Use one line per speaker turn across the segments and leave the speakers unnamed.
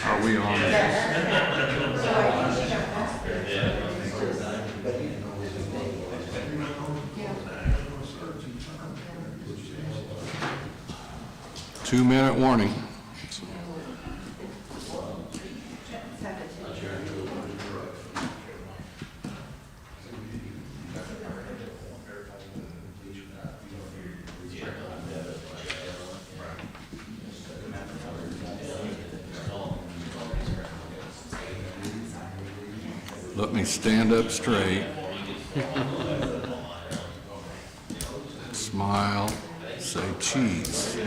Are we on? 2-minute warning. Let me stand up straight. Smile, say cheese.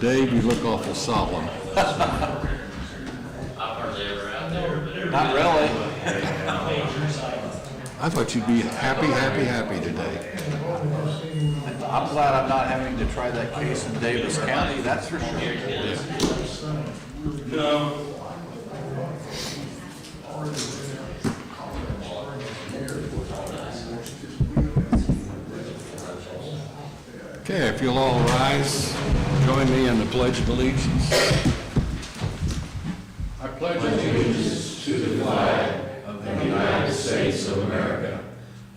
Dave, you look awful solemn.
Not really.
I thought you'd be happy today.
I'm glad I'm not having to try that case in Davis County, that's for sure. No.
Okay, if you'll all rise, join me in the Pledge of Allegiance. I pledge allegiance to the flag of the United States of America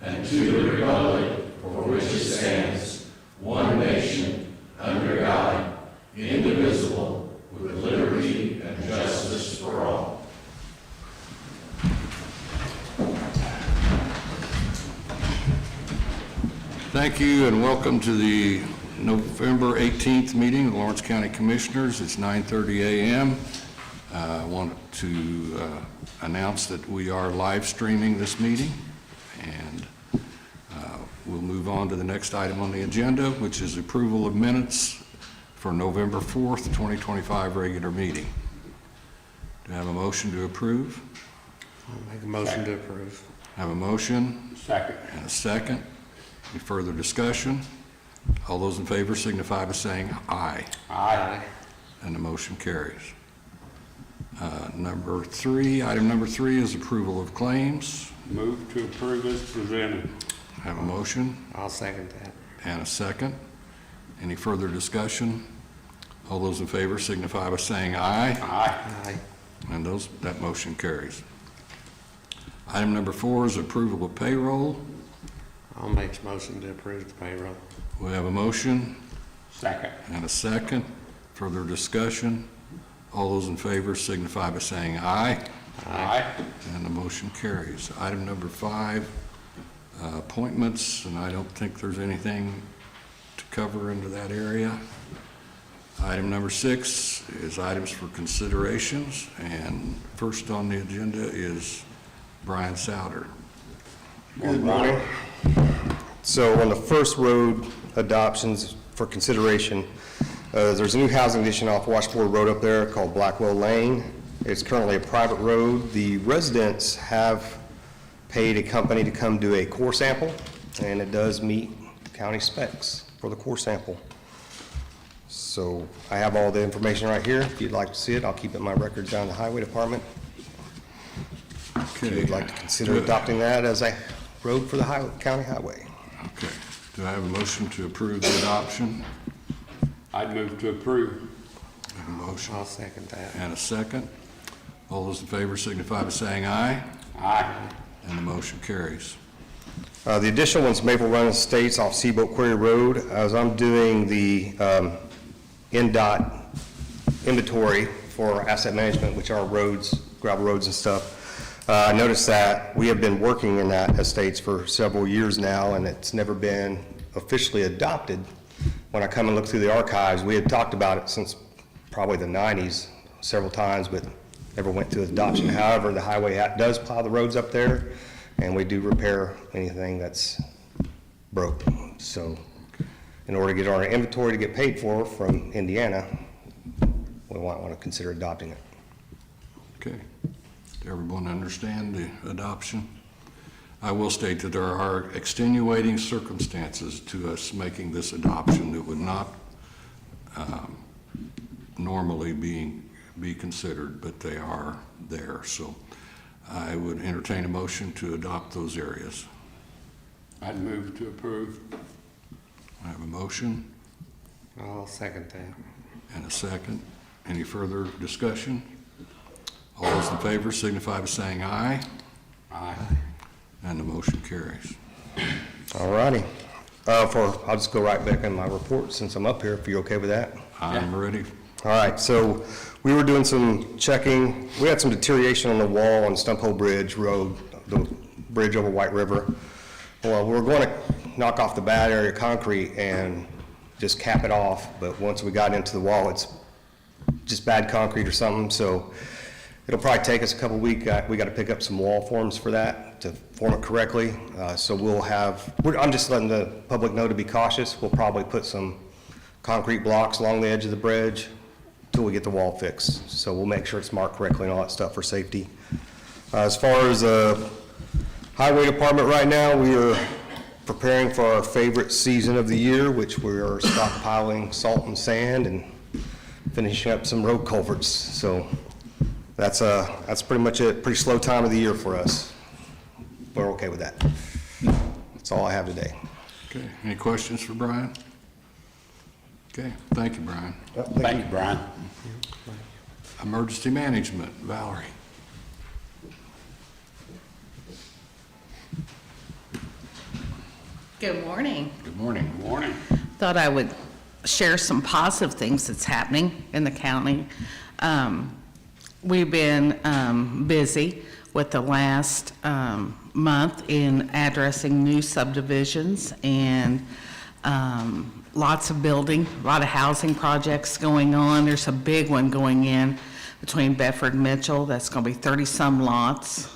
and to the republic for which it stands, one nation, under God, indivisible, with liberty and justice for all. Thank you and welcome to the November 18th meeting of the Lawrence County Commissioners. It's 9:30 a.m. I want to announce that we are live streaming this meeting, and we'll move on to the next item on the agenda, which is approval of minutes for November 4th, 2025 regular meeting. Do I have a motion to approve?
I'll make a motion to approve.
I have a motion
Second.
and a second. Any further discussion? All those in favor signify by saying aye.
Aye.
And the motion carries. Item number three is approval of claims.
Move to approve as presented.
I have a motion
I'll second that.
and a second. Any further discussion? All those in favor signify by saying aye.
Aye.
Aye. And that motion carries. Item number four is approval of payroll.
I'll make a motion to approve the payroll.
We have a motion
Second.
and a second. Further discussion? All those in favor signify by saying aye.
Aye.
And the motion carries. Item number five, appointments, and I don't think there's anything to cover into that area. Item number six is items for considerations, and first on the agenda is Brian Souter.
Good morning. So on the first road adoptions for consideration, there's a new housing addition off Washboard Road up there called Blackwell Lane. It's currently a private road. The residents have paid a company to come do a core sample, and it does meet county specs for the core sample. So I have all the information right here. If you'd like to see it, I'll keep it in my records down in the Highway Department. If
Okay.
you'd like to consider adopting that as a road for the county highway.
Okay. Do I have a motion to approve the adoption?
I'd move to approve.
I have a motion
I'll second that.
and a second. All those in favor signify by saying aye.
Aye.
And the motion carries.
The additional one's Maple Run Estates off Seaboat Quarry Road. As I'm doing the NDOT inventory for asset management, which are roads, gravel roads and stuff, I noticed that we have been working in that estates for several years now, and it's never been officially adopted. When I come and look through the archives, we had talked about it since probably the 90s several times, but never went to adoption. However, the highway does plow the roads up there, and we do repair anything that's broke. So in order to get our inventory to get paid for from Indiana, we might want to consider adopting it.
Okay. Everyone understand the adoption? I will state that there are extenuating circumstances to us making this adoption that would not normally be considered, but they are there. So I would entertain a motion to adopt those areas.
I'd move to approve.
I have a motion
I'll second that.
and a second. Any further discussion? All those in favor signify by saying aye,
Aye.
and the motion carries.
All righty. I'll just go right back in my report since I'm up here, if you're okay with that.
I'm ready.
All right, so we were doing some checking. We had some deterioration on the wall on Stump Hole Bridge Road, the bridge over White River. Well, we're going to knock off the bad area concrete and just cap it off, but once we got into the wall, it's just bad concrete or something, so it'll probably take us a couple weeks. We got to pick up some wall forms for that to form it correctly. So I'm just letting the public know to be cautious. We'll probably put some concrete blocks along the edge of the bridge till we get the wall fixed. So we'll make sure it's marked correctly and all that stuff for safety. As far as highway department right now, we are preparing for our favorite season of the year, which we are stockpiling salt and sand and finishing up some road culverts. So that's pretty much it. Pretty slow time of the year for us. We're okay with that. That's all I have today.
Okay, any questions for Brian? Okay, thank you, Brian.
Thank you, Brian.
Emergency management, Valerie.
Good morning.
Good morning.
Good morning.
Thought I would share some positive things that's happening in the county. We've been busy with the last month in addressing new subdivisions and lots of building, a lot of housing projects going on. There's a big one going in between Bedford and Mitchell. That's going to be 30-some lots.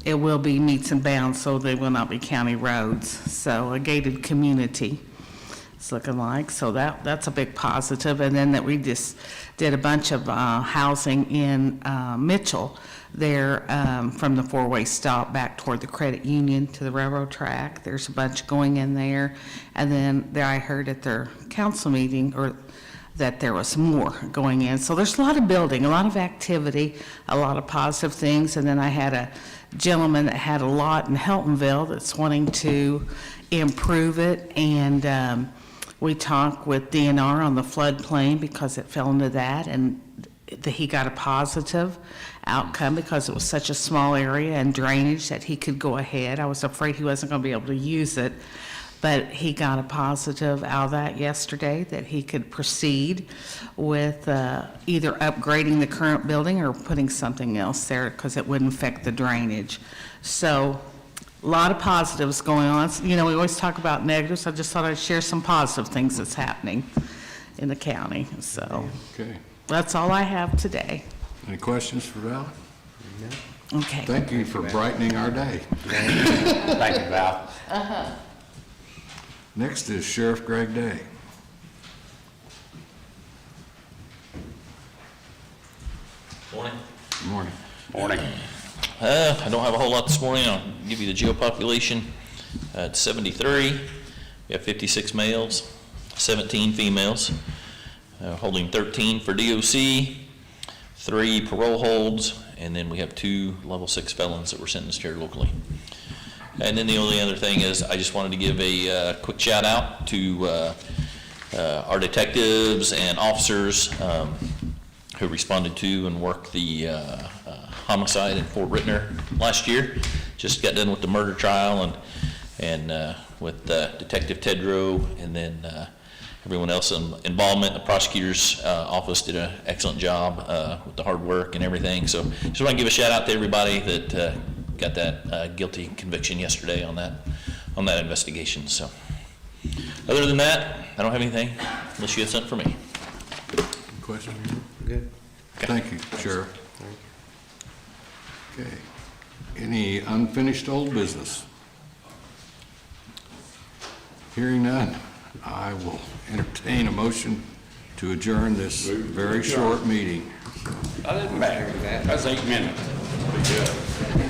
It will be meets and bounds, so they will not be county roads. So a gated community, it's looking like. So that's a big positive. And then that we just did a bunch of housing in Mitchell there from the four-way stop back toward the credit union to the railroad track. There's a bunch going in there. And then there I heard at their council meeting that there was more going in. So there's a lot of building, a lot of activity, a lot of positive things. And then I had a gentleman that had a lot in Heltonville that's wanting to improve it. And we talked with DNR on the floodplain because it fell into that. And he got a positive outcome because it was such a small area and drainage that he could go ahead. I was afraid he wasn't going to be able to use it. But he got a positive out of that yesterday that he could proceed with either upgrading the current building or putting something else there because it wouldn't affect the drainage. So a lot of positives going on. You know, we always talk about negatives. I just thought I'd share some positive things that's happening in the county. So
Okay,
that's all I have today.
any questions for Val?
Okay.
Thank you for brightening our day.
Thank you, Val.
Next is Sheriff Greg Day.
Morning.
Good morning.
Morning.
I don't have a whole lot this morning. I'll give you the jail population. It's 73. We have 56 males, 17 females, holding 13 for DOC, 3 parole holds, and then we have 2 level 6 felons that were sentenced here locally. And then the only other thing is I just wanted to give a quick shout out to our detectives and officers who responded to and worked the homicide in Fort Ritner last year. Just got done with the murder trial and with Detective Tedrow and then everyone else in involvement. The prosecutor's office did an excellent job with the hard work and everything. So just want to give a shout out to everybody that got that guilty conviction yesterday on that investigation. So other than that, I don't have anything unless you have something for me.
Any questions?
Good.
Thank you, Sheriff. Okay, any unfinished old business? Hearing none, I will entertain a motion to adjourn this very short meeting.
I didn't matter that. That's 8 minutes. Be good.